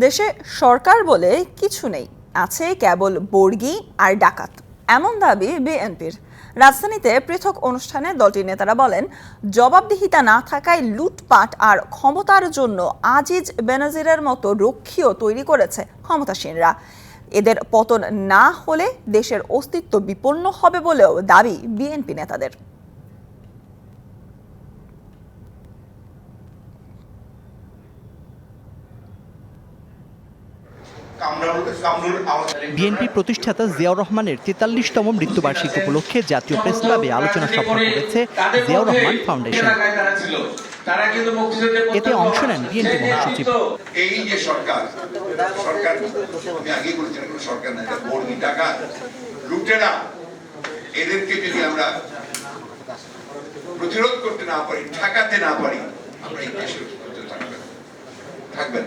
দেশে সরকার বলে কিছু নেই, আছে কেবল বর্গী আর ডাকাত, এমন দাবি বিএনপির। রাজধানীতে পৃথক অনুষ্ঠানে দলটির নেতারা বলেন, জবাবদিহিতা না থাকায় লুটপাট আর ক্ষমতার জন্য আজিজ বেনজিরের মতো রক্ষীও তৈরি করেছে ক্ষমতাসীনরা। এদের পতন না হলে দেশের অস্তিত্ব বিপন্ন হবে বলেও দাবি বিএনপি নেতাদের। বিএনপি প্রতিষ্ঠাতা জিয়াউর রহমানের ৪৩তম মৃত্যুবার্ষিকী উপলক্ষে জাতীয় প্রেস ক্লাবে আলোচনা সভা করেছে জিয়াউর রহমান ফাউন্ডেশন। এতে অংশ নেন বিএনপি মহাসচিব। এই যে সরকার আমি আগে বলেছিলাম সরকার না, এটা বর্গী ডাকাত লুটেরা, এদেরকে যদি আমরা প্রতিরোধ করতে না পারি, ঠেকাতে না পারি, আমরা এই দেশের থাকবেন।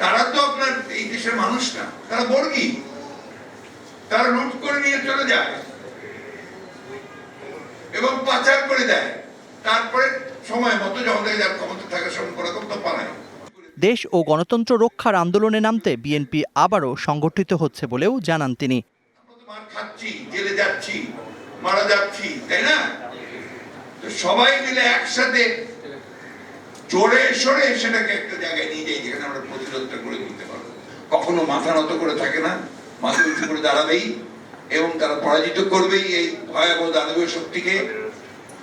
তারা তো আপনার এই দেশের মানুষ না, তারা বর্গী, তারা লুট করে নিয়ে চলে যায় এবং পাচার করে দেয়, তারপরে সময় মতো যখন ক্ষমতা থাকার সময় করে তো পালায়। দেশ ও গণতন্ত্র রক্ষার আন্দোলনে নামতে বিএনপি আবারও সংগঠিত হচ্ছে বলেও জানান তিনি। খাচ্ছি, জেলে যাচ্ছি, মারা যাচ্ছি, তাই না? তো সবাই মিলে একসাথে জোরে সরে সেটাকে একটা জায়গায় নিয়ে যাই যেখানে আমরা প্রতিরোধটা করে তুলতে পারবো। কখনো মাথা নত করে থাকে না, মাথা উঁচু করে দাঁড়াবেই এবং তারা পরাজিত করবেই এই ভয়াবহ দানবীয় শক্তিকে।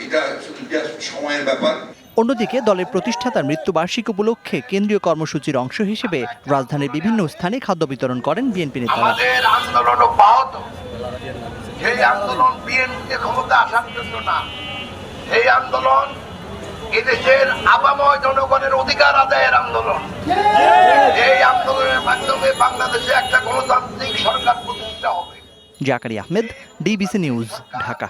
এটা শুধু জাস্ট সময়ের ব্যাপার। অন্যদিকে দলের প্রতিষ্ঠাতার মৃত্যুবার্ষিকী উপলক্ষে কেন্দ্রীয় কর্মসূচির অংশ হিসেবে রাজধানীর বিভিন্ন স্থানে খাদ্য বিতরণ করেন বিএনপি নেতারা। আমাদের আন্দোলন অব্যাহত, সেই আন্দোলন বিএনপি ক্ষমতা আসার জন্য না, সেই আন্দোলন এদেশের আপাময় জনগণের অধিকার আদায়ের আন্দোলন। এই আন্দোলনের মাধ্যমে বাংলাদেশে একটা গণতান্ত্রিক সরকার প্রতিষ্ঠা হবে। Zakaria Ahmed, DBC news, Dhaka.